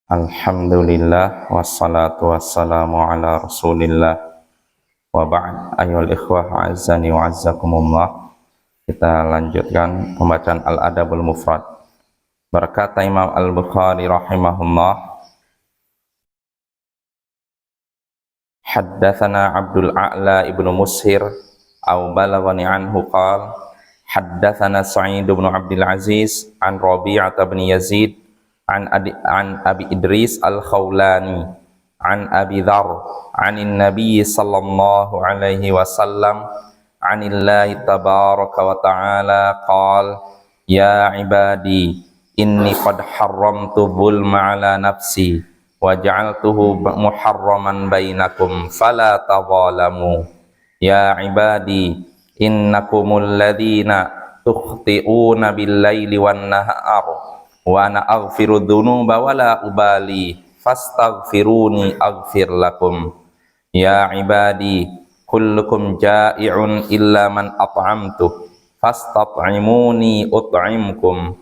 Alhamdulillah wassalatu wassalamu ala rasulillah wa ba'd. Ayyuhal ikhwah azzani wa azzakumullah. Kita lanjutkan pembacaan Al-Adabul Mufrad. Berkata Imam Al-Bukhari rahimahullah, haddatsana Abdul A'la ibnu Mushir au balaghani anhu qala haddatsana Sa'id ibn Abdul Aziz an Rabi'ah bin Yazid an Abi Idris Al-Khawlani an Abi Dharr anin Nabi sallallahu alaihi wasallam anillahi tabaraka wa ta'ala qala ya ibadi inni qad harramtu zulma ala nafsi wa ja'altuhu muharraman bainakum fala tadhalamu ya ibadi innakumul ladzina tukhti'una bil laili wan nahar wa ana aghfiru dhunuba wa la ubali fastaghfiruni aghfir lakum ya ibadi kullukum ja'i'un illa man at'amtu fastat'imuni ut'imkum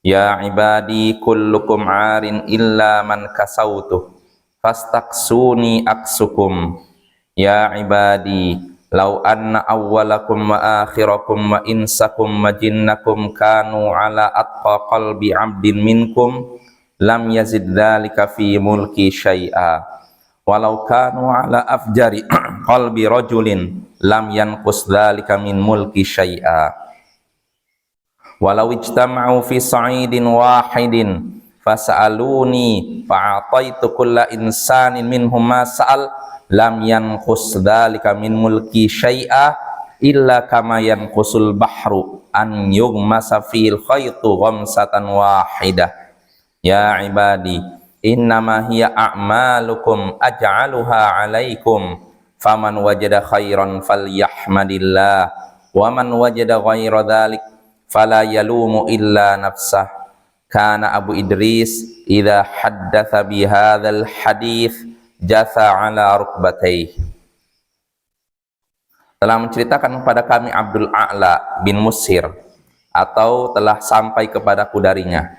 ya ibadi kullukum 'arin illa man kasautu fastaksuni aksukum ya ibadi law anna awwalakum wa akhirakum wa insakum wa jinnakum kanu ala atqa qalbi 'abdin minkum lam yazid dzalika fi mulki syai'a walau kanu ala afjari qalbi rajulin lam yanqus dzalika min mulki syai'a walau ijtama'u fi sa'idin wahidin fas'aluni fa'ataitu kulla insanin minhum ma sa'al lam yanqus dzalika min mulki syai'a illa kama yanqusul bahru an yughmasa fil khaytu ghamsatan wahidah ya ibadi innama hiya a'malukum aj'aluha 'alaikum faman wajada khairan falyahmadillah wa man wajada ghaira dzalik fala yalumu illa nafsah. Kana Abu Idris idza haddatsa bi hadzal hadits jatha ala rukbatayhi. Telah menceritakan kepada kami Abdul A'la bin Mushir, atau telah sampai kepadaku darinya.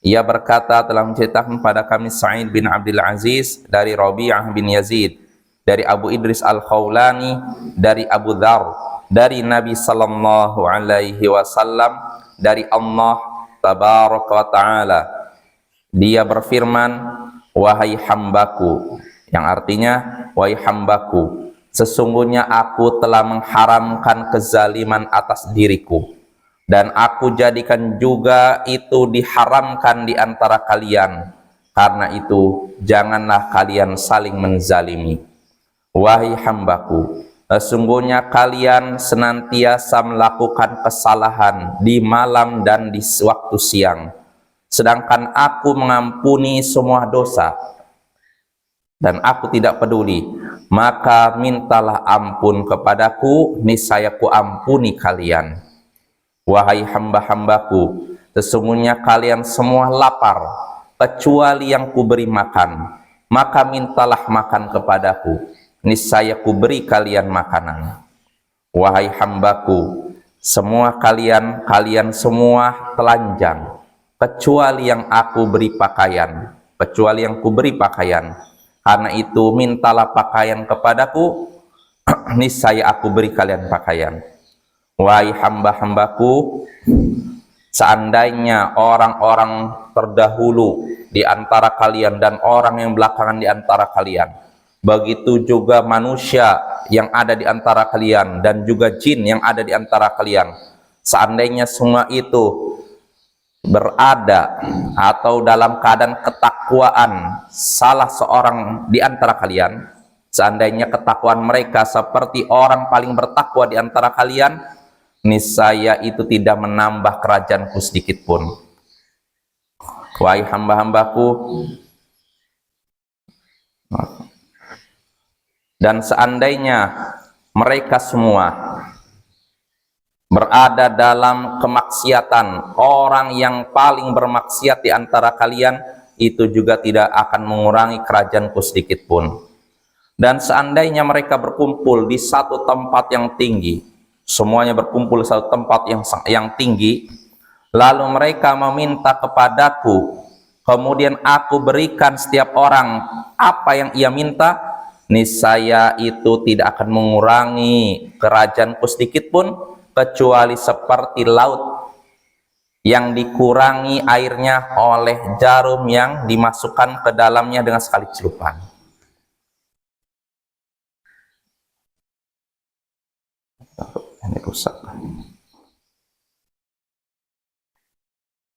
Ia berkata, telah menceritakan kepada kami Sa'id bin Abdul Aziz dari Rabi'ah bin Yazid, dari Abu Idris Al-Khawlani, dari Abu Dharr, dari Nabi sallallahu alaihi wasallam, dari Allah tabaraka wa ta'ala. Dia berfirman, wahai hambaku, yang artinya, wahai hambaku, sesungguhnya aku telah mengharamkan kezaliman atas diriku, dan aku jadikan juga itu diharamkan di antara kalian. Karena itu, janganlah kalian saling menzalimi. Wahai hambaku, sesungguhnya kalian senantiasa melakukan kesalahan di malam dan di waktu siang, sedangkan aku mengampuni semua dosa dan aku tidak peduli. Maka mintalah ampun kepadaku, niscaya ku ampuni kalian. Wahai hamba-hambaku, sesungguhnya kalian semua lapar kecuali yang kuberi makan, maka mintalah makan kepadaku, niscaya kuberi kalian makanan. Wahai hambaku, semua kalian semua telanjang kecuali yang aku beri pakaian, kecuali yang kuberi pakaian. Karena itu mintalah pakaian kepadaku, niscaya aku beri kalian pakaian. Wahai hamba-hambaku, seandainya orang-orang terdahulu di antara kalian dan orang yang belakangan di antara kalian, begitu juga manusia yang ada di antara kalian dan juga jin yang ada di antara kalian, seandainya semua itu berada atau dalam keadaan ketakwaan salah seorang di antara kalian, seandainya ketakwaan mereka seperti orang paling bertakwa di antara kalian, niscaya itu tidak menambah kerajaanku sedikit pun. Wahai hamba-hambaku, dan seandainya mereka semua berada dalam kemaksiatan, orang yang paling bermaksiat di antara kalian, itu juga tidak akan mengurangi kerajaanku sedikit pun. Dan seandainya mereka berkumpul di satu tempat yang tinggi, semuanya berkumpul di satu tempat yang tinggi, lalu mereka meminta kepadaku, kemudian aku berikan setiap orang apa yang ia minta, niscaya itu tidak akan mengurangi kerajaanku sedikit pun, kecuali seperti laut yang dikurangi airnya oleh jarum yang dimasukkan ke dalamnya dengan sekali celupan. Ini rusak.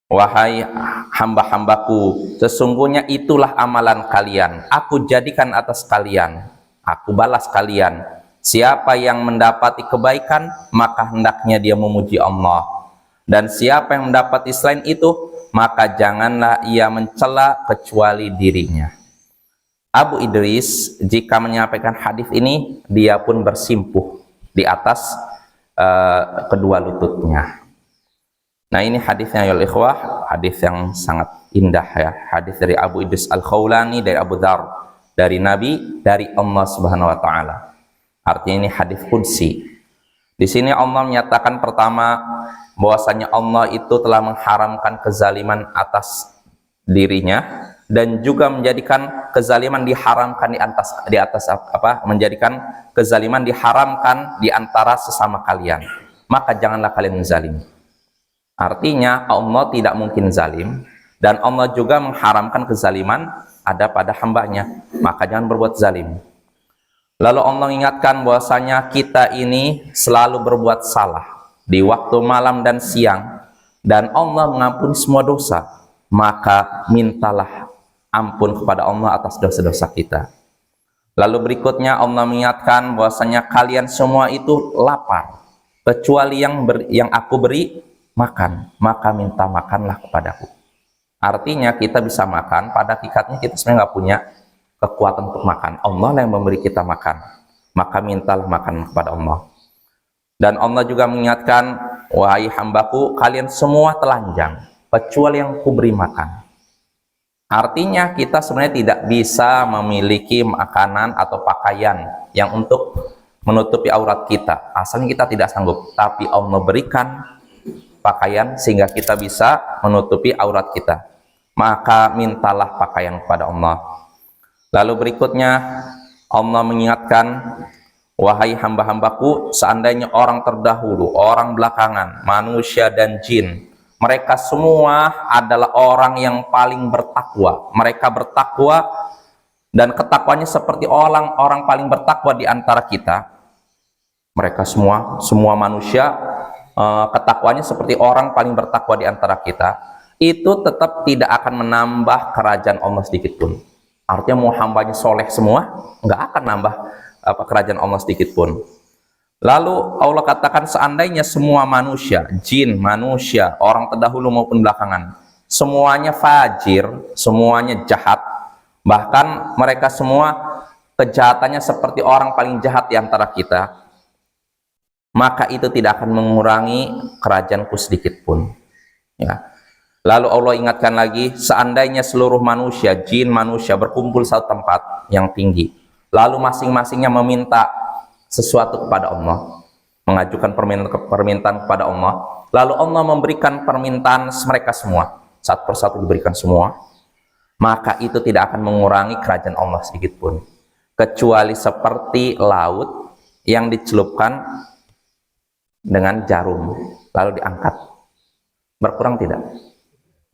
Wahai hamba-hambaku, sesungguhnya itulah amalan kalian. Aku jadikan atas kalian, aku balas kalian. Siapa yang mendapati kebaikan, maka hendaknya dia memuji Allah. Dan siapa yang mendapati selain itu, maka janganlah ia mencela kecuali dirinya. Abu Idris jika menyampaikan hadis ini, dia pun bersimpuh di atas kedua lututnya. Nah, ini hadisnya ya ikhwah, hadis yang sangat indah ya. Hadis dari Abu Idris Al-Khawlani, dari Abu Dzar, dari Nabi, dari Allah Subhanahu wa taala. Artinya ini hadis qudsi. Di sini Allah menyatakan pertama bahwasanya Allah itu telah mengharamkan kezaliman atas dirinya, dan juga menjadikan kezaliman diharamkan di atas apa? Menjadikan kezaliman diharamkan di antara sesama kalian. Maka janganlah kalian menzalim. Artinya Allah tidak mungkin zalim, dan Allah juga mengharamkan kezaliman ada pada hambanya, maka jangan berbuat zalim. Lalu Allah ingatkan bahwasanya kita ini selalu berbuat salah di waktu malam dan siang, dan Allah mengampuni semua dosa, maka mintalah ampun kepada Allah atas dosa-dosa kita. Lalu berikutnya Allah mengingatkan bahwasanya kalian semua itu lapar, kecuali yang aku beri makan, maka minta makanlah kepadaku. Artinya kita bisa makan, pada hakikatnya kita sebenarnya nggak punya kekuatan untuk makan. Allah yang memberi kita makan, maka mintalah makan kepada Allah. Dan Allah juga mengingatkan, wahai hambaku, kalian semua telanjang kecuali yang kuberi makan. Artinya kita sebenarnya tidak bisa memiliki makanan atau pakaian yang untuk menutupi aurat kita, asalnya kita tidak sanggup, tapi Allah berikan pakaian sehingga kita bisa menutupi aurat kita, maka mintalah pakaian kepada Allah. Lalu berikutnya Allah mengingatkan, wahai hamba-hambaku, seandainya orang terdahulu, orang belakangan, manusia dan jin, mereka semua adalah orang yang paling bertakwa. Mereka bertakwa, dan ketakwanya seperti orang paling bertakwa di antara kita. Mereka semua manusia ketakwanya seperti orang paling bertakwa di antara kita. Itu tetap tidak akan menambah kerajaan Allah sedikit pun. Artinya mau hambanya soleh semua, nggak akan nambah kerajaan Allah sedikit pun. Lalu Allah katakan seandainya semua manusia, jin, manusia, orang terdahulu maupun belakangan, semuanya fajir, semuanya jahat, bahkan mereka semua kejahatannya seperti orang paling jahat di antara kita, maka itu tidak akan mengurangi kerajaanku sedikit pun. Ya. Lalu Allah ingatkan lagi, seandainya seluruh manusia, jin, manusia berkumpul satu tempat yang tinggi, lalu masing-masingnya meminta sesuatu kepada Allah, mengajukan permintaan kepada Allah, lalu Allah memberikan permintaan mereka semua, satu persatu diberikan semua, maka itu tidak akan mengurangi kerajaan Allah sedikit pun, kecuali seperti laut yang dicelupkan dengan jarum, lalu diangkat. Berkurang tidak?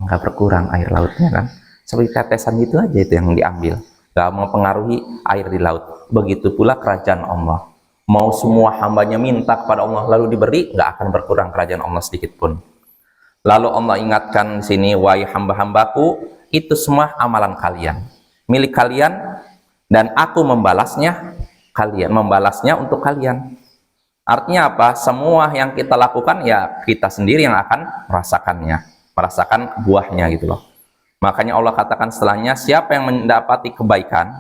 Nggak berkurang air lautnya kan, seperti tetesan gitu aja itu yang diambil, nggak mempengaruhi air di laut. Begitu pula kerajaan Allah, mau semua hambanya minta kepada Allah lalu diberi, nggak akan berkurang kerajaan Allah sedikit pun. Lalu Allah ingatkan di sini, wahai hamba-hambaku, itu semua amalan kalian, milik kalian, dan aku membalasnya untuk kalian. Artinya apa? Semua yang kita lakukan ya kita sendiri yang akan merasakan buahnya gitu loh. Makanya Allah katakan setelahnya, siapa yang mendapati kebaikan,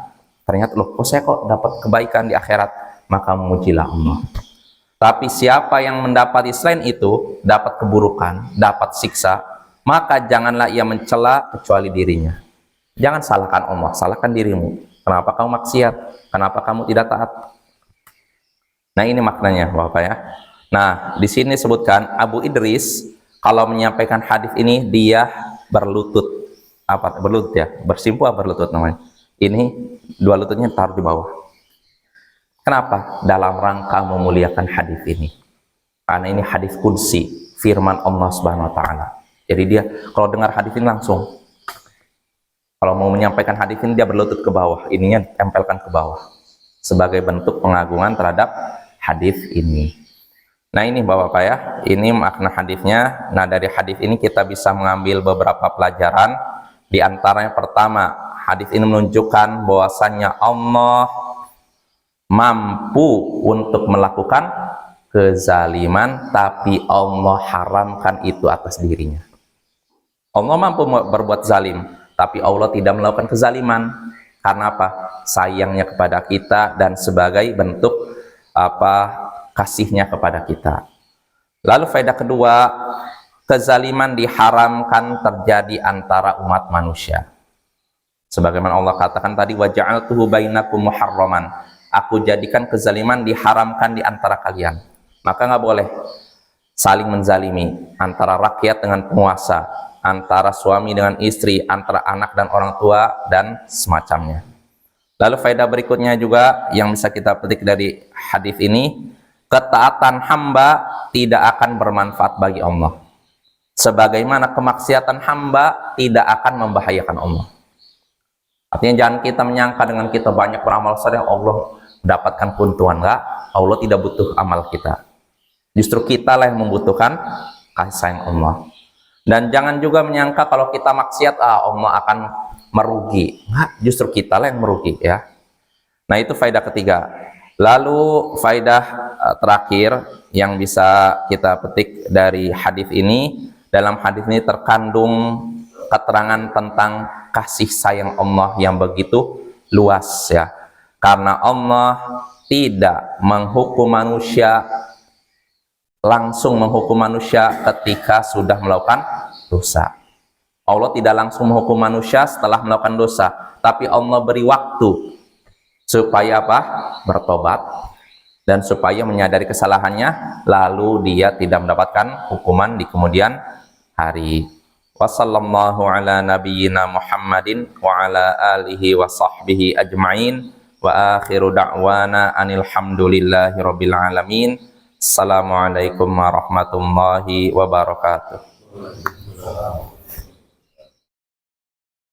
ternyata loh, saya kok dapat kebaikan di akhirat, maka memujilah Allah. Tapi siapa yang mendapati selain itu, dapat keburukan, dapat siksa, maka janganlah ia mencela kecuali dirinya. Jangan salahkan Allah, salahkan dirimu. Kenapa kamu maksiat? Kenapa kamu tidak taat? Nah, ini maknanya Bapak ya. Nah, di sini disebutkan Abu Idris kalau menyampaikan hadis ini dia berlutut, apa berlutut ya, bersimpu apa berlutut namanya, ini dua lututnya taruh di bawah. Kenapa? Dalam rangka memuliakan hadis ini, karena ini hadis qudsi, firman Allah Subhanahu wa taala. Jadi dia kalau dengar hadis ini langsung, kalau mau menyampaikan hadis ini dia berlutut ke bawah, ininya tempelkan ke bawah sebagai bentuk pengagungan terhadap hadis ini. Nah ini Bapak-Bapak ya, ini makna hadisnya. Nah dari hadis ini kita bisa mengambil beberapa pelajaran. Di antaranya pertama, hadis ini menunjukkan bahwasannya Allah mampu untuk melakukan kezaliman, tapi Allah haramkan itu atas dirinya. Allah mampu berbuat zalim, tapi Allah tidak melakukan kezaliman. Karena apa? Sayangnya kepada kita dan sebagai bentuk kasihnya kepada kita. Lalu faedah kedua, kezaliman diharamkan terjadi antara umat manusia. Sebagaimana Allah katakan tadi, wa ja'altuhu bainakum muharraman. Aku jadikan kezaliman diharamkan di antara kalian. Maka nggak boleh saling menzalimi antara rakyat dengan penguasa, antara suami dengan istri, antara anak dan orang tua, dan semacamnya. Lalu faedah berikutnya juga yang bisa kita petik dari hadis ini, ketaatan hamba tidak akan bermanfaat bagi Allah, sebagaimana kemaksiatan hamba tidak akan membahayakan Allah. Artinya jangan kita menyangka dengan kita banyak beramal saleh Allah mendapatkan keuntungan. Enggak, Allah tidak butuh amal kita. Justru kita lah yang membutuhkan kasih sayang Allah. Dan jangan juga menyangka kalau kita maksiat Allah akan merugi. Enggak, justru kita lah yang merugi ya. Nah itu faedah ketiga. Lalu faedah terakhir yang bisa kita petik dari hadis ini, dalam hadis ini terkandung keterangan tentang kasih sayang Allah yang begitu luas ya. Karena Allah tidak menghukum manusia, langsung menghukum manusia ketika sudah melakukan dosa. Allah tidak langsung menghukum manusia setelah melakukan dosa, tapi Allah beri waktu supaya apa? Bertobat dan supaya menyadari kesalahannya, lalu dia tidak mendapatkan hukuman di kemudian hari. Wassallallahu ala nabiyyina Muhammadin wa ala alihi wa sahbihi ajma'in, wa akhiru da'wana anil hamdulillahi rabbil alamin. Assalamualaikum warahmatullahi wabarakatuh.